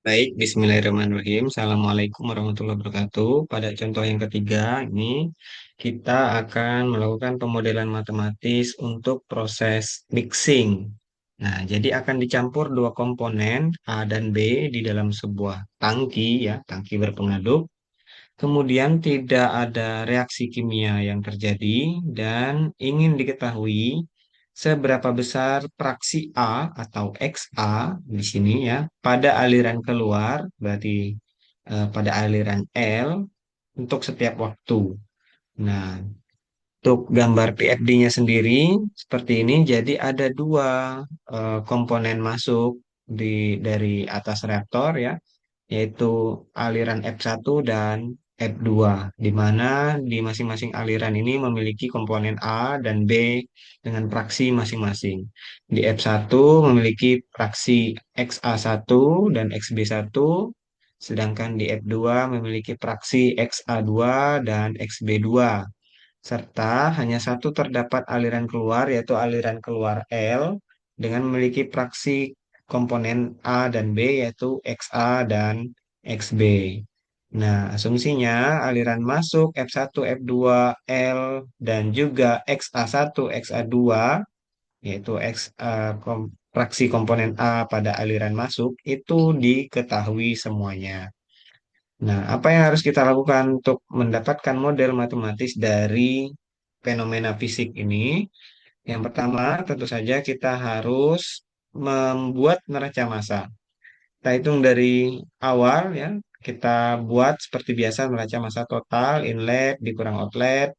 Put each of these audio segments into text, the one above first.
Baik, Bismillahirrahmanirrahim. Assalamualaikum warahmatullahi wabarakatuh. Pada contoh yang ketiga ini, kita akan melakukan pemodelan matematis untuk proses mixing. Nah, jadi akan dicampur dua komponen A dan B di dalam sebuah tangki, ya, tangki berpengaduk. Kemudian tidak ada reaksi kimia yang terjadi dan ingin diketahui seberapa besar fraksi A atau XA di sini ya pada aliran keluar, berarti pada aliran L untuk setiap waktu. Nah, untuk gambar PFD-nya sendiri seperti ini, jadi ada dua komponen masuk dari atas reaktor ya, yaitu aliran F1 dan F2, di mana di masing-masing aliran ini memiliki komponen A dan B dengan fraksi masing-masing. Di F1 memiliki fraksi XA1 dan XB1, sedangkan di F2 memiliki fraksi XA2 dan XB2, serta hanya satu terdapat aliran keluar, yaitu aliran keluar L, dengan memiliki fraksi komponen A dan B, yaitu XA dan XB. Nah, asumsinya aliran masuk F1, F2, L, dan juga XA1, XA2, yaitu fraksi komponen A pada aliran masuk, itu diketahui semuanya. Nah, apa yang harus kita lakukan untuk mendapatkan model matematis dari fenomena fisik ini? Yang pertama, tentu saja kita harus membuat neraca massa. Kita hitung dari awal ya, kita buat seperti biasa neraca massa total, inlet dikurang outlet,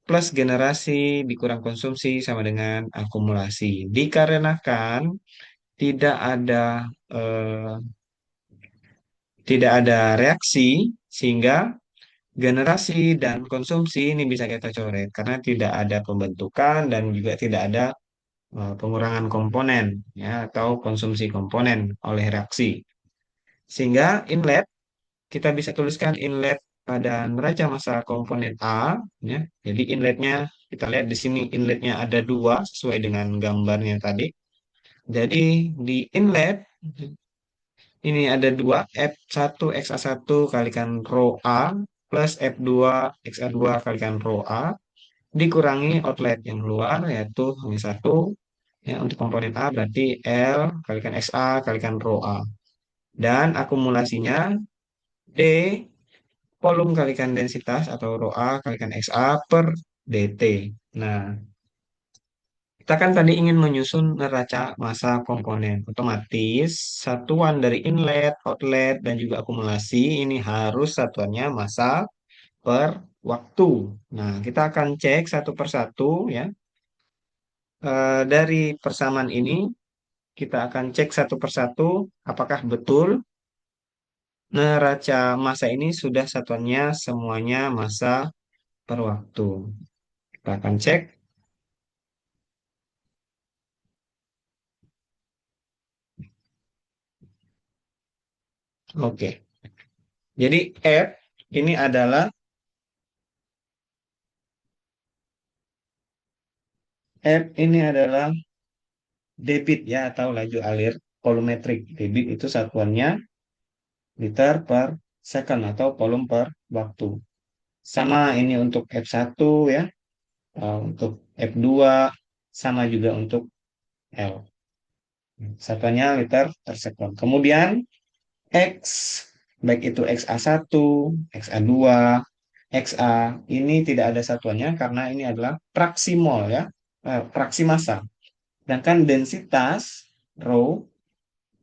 plus generasi dikurang konsumsi sama dengan akumulasi. Dikarenakan tidak ada eh, tidak ada reaksi, sehingga generasi dan konsumsi ini bisa kita coret karena tidak ada pembentukan dan juga tidak ada pengurangan komponen ya atau konsumsi komponen oleh reaksi. Sehingga inlet kita bisa tuliskan inlet pada neraca massa komponen A ya. Jadi inletnya kita lihat di sini inletnya ada dua sesuai dengan gambarnya tadi. Jadi di inlet ini ada dua F1 XA1 kalikan rho A plus F2 XA2 kalikan rho A dikurangi outlet yang keluar yaitu hanya satu ya. Untuk komponen A berarti L kalikan XA kalikan rho A, dan akumulasinya D volume kalikan densitas atau rho A kalikan XA per dt. Nah, kita kan tadi ingin menyusun neraca massa komponen. Otomatis satuan dari inlet, outlet, dan juga akumulasi ini harus satuannya massa per waktu. Nah, kita akan cek satu persatu ya. Dari persamaan ini kita akan cek satu persatu apakah betul neraca massa ini sudah satuannya semuanya massa per waktu. Kita akan cek. Oke. Jadi F ini adalah debit ya atau laju alir volumetrik. Debit itu satuannya liter per second atau volume per waktu. Sama ini untuk F1 ya, untuk F2 sama juga untuk L. Satuannya liter per second. Kemudian X, baik itu XA1, XA2, XA, ini tidak ada satuannya karena ini adalah fraksi mol ya, fraksi massa. Sedangkan densitas rho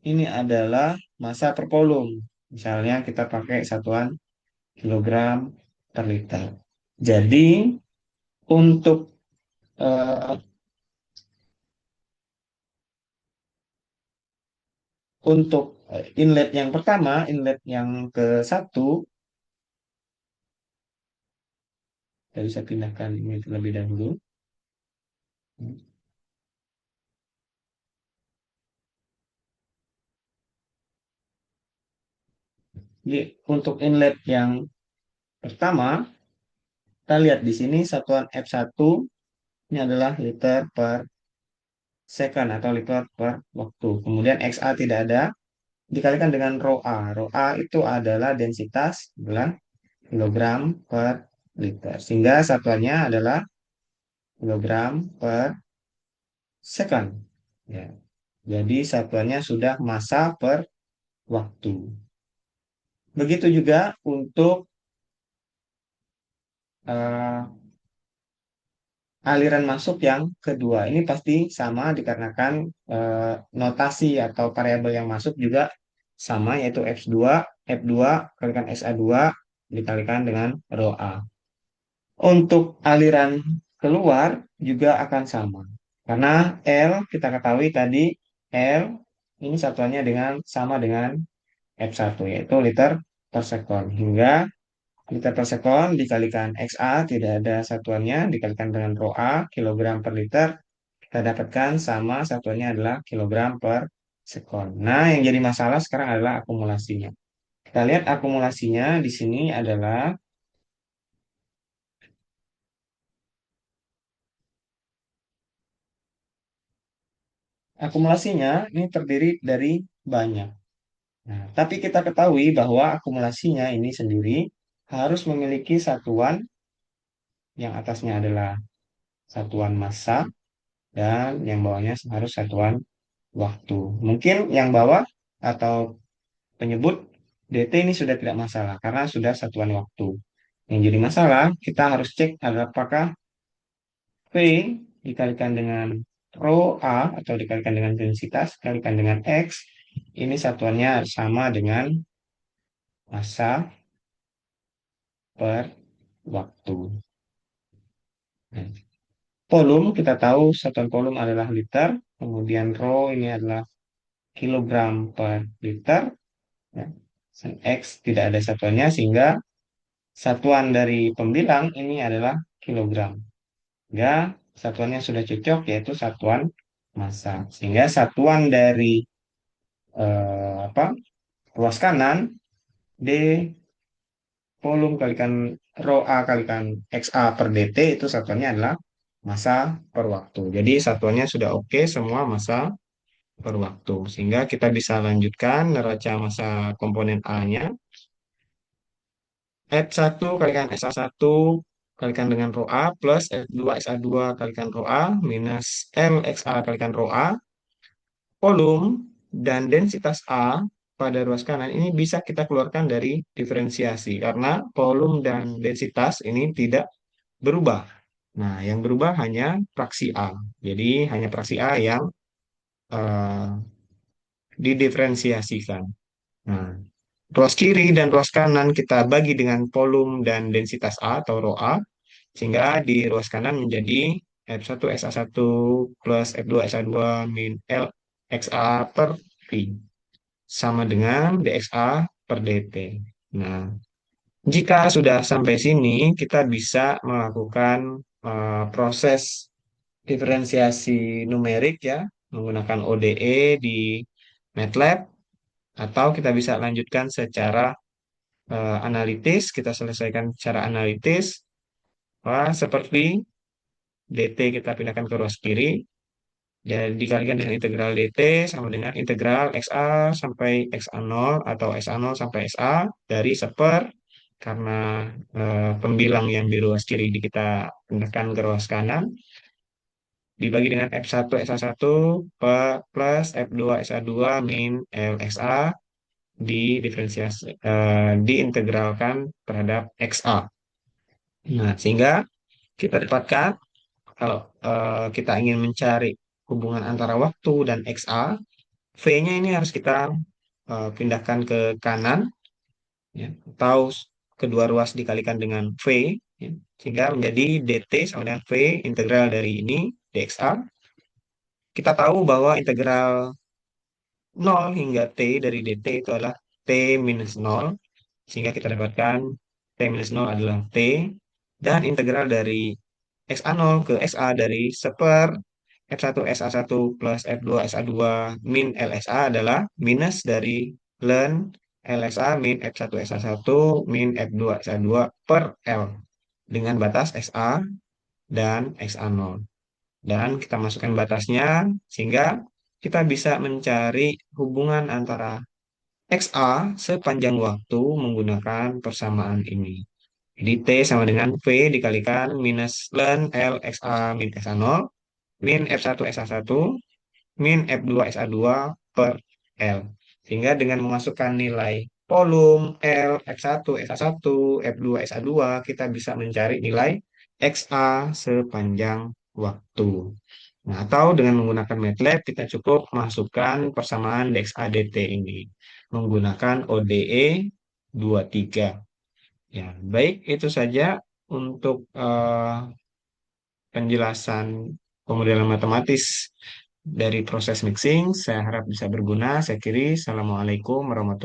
ini adalah massa per volume. Misalnya kita pakai satuan kilogram per liter. Jadi untuk eh, inlet yang pertama, inlet yang ke satu, kita bisa pindahkan ini terlebih dahulu. Jadi untuk inlet yang pertama, kita lihat di sini satuan F1 ini adalah liter per second atau liter per waktu. Kemudian XA tidak ada, dikalikan dengan rho A. Rho A itu adalah densitas bulan kilogram per liter. Sehingga satuannya adalah kilogram per second. Ya. Jadi satuannya sudah massa per waktu. Begitu juga untuk eh, aliran masuk yang kedua. Ini pasti sama dikarenakan notasi atau variabel yang masuk juga sama, yaitu F2 kalikan SA2 dikalikan dengan rho A. Untuk aliran keluar juga akan sama. Karena L kita ketahui tadi L ini satuannya sama dengan F1 yaitu liter per sekon. Hingga liter per sekon dikalikan XA tidak ada satuannya dikalikan dengan rho A kilogram per liter kita dapatkan sama satuannya adalah kilogram per sekon. Nah, yang jadi masalah sekarang adalah akumulasinya. Kita lihat akumulasinya di sini adalah akumulasinya ini terdiri dari banyak. Nah, tapi kita ketahui bahwa akumulasinya ini sendiri harus memiliki satuan yang atasnya adalah satuan massa dan yang bawahnya harus satuan waktu. Mungkin yang bawah atau penyebut DT ini sudah tidak masalah karena sudah satuan waktu. Yang jadi masalah, kita harus cek apakah V dikalikan dengan rho A atau dikalikan dengan densitas, dikalikan dengan X, ini satuannya sama dengan massa per waktu. Nah, volume, kita tahu satuan volume adalah liter, kemudian rho ini adalah kilogram per liter, ya. X tidak ada satuannya, sehingga satuan dari pembilang ini adalah kilogram. Sehingga satuannya sudah cocok, yaitu satuan massa. Sehingga satuan dari apa ruas kanan D volume kalikan rho A kalikan XA per DT itu satuannya adalah massa per waktu. Jadi satuannya sudah oke semua massa per waktu. Sehingga kita bisa lanjutkan neraca massa komponen A-nya. F1 kalikan SA1 kalikan dengan rho A plus F2 SA2 kalikan rho A minus LXA kalikan rho A. Volume dan densitas A pada ruas kanan ini bisa kita keluarkan dari diferensiasi karena volume dan densitas ini tidak berubah. Nah, yang berubah hanya fraksi A. Jadi hanya fraksi A yang eh, didiferensiasikan. Nah, ruas kiri dan ruas kanan kita bagi dengan volume dan densitas A atau rho A, sehingga di ruas kanan menjadi F1 SA1 plus F2 SA2 min L XA per V sama dengan DXA per DT. Nah, jika sudah sampai sini, kita bisa melakukan proses diferensiasi numerik ya, menggunakan ODE di MATLAB, atau kita bisa lanjutkan secara analitis, kita selesaikan secara analitis. Wah, seperti DT kita pindahkan ke ruas kiri, jadi dikalikan dengan integral DT sama dengan integral XA sampai XA0 atau XA0 sampai SA dari seper karena pembilang yang di ruas kiri kita pindahkan ke ruas kanan dibagi dengan F1 SA1 plus F2 SA2 min LXA diferensiasi diintegralkan terhadap XA. Nah, sehingga kita dapatkan kalau kita ingin mencari hubungan antara waktu dan XA, V-nya ini harus kita pindahkan ke kanan, ya, atau kedua ruas dikalikan dengan V, ya, sehingga menjadi DT sama dengan V integral dari ini dXA. Kita tahu bahwa integral 0 hingga T dari DT itu adalah T minus 0, sehingga kita dapatkan T minus 0 adalah T, dan integral dari XA0 ke XA dari seper F1 SA1 plus F2 SA2 min LSA adalah minus dari ln LSA min F1 SA1 min F2 SA2 per L dengan batas SA dan XA0. Dan kita masukkan batasnya sehingga kita bisa mencari hubungan antara XA sepanjang waktu menggunakan persamaan ini. Jadi T sama dengan V dikalikan minus ln L XA min XA0 min F1 SA1 min F2 SA2 per L. Sehingga dengan memasukkan nilai volume L, X1, SA1, F2, SA2, kita bisa mencari nilai XA sepanjang waktu. Nah, atau dengan menggunakan MATLAB, kita cukup masukkan persamaan dxa dt ini menggunakan ODE 23. Ya, baik itu saja untuk penjelasan pemodelan matematis dari proses mixing. Saya harap bisa berguna. Saya kiri. Assalamualaikum warahmatullahi wabarakatuh.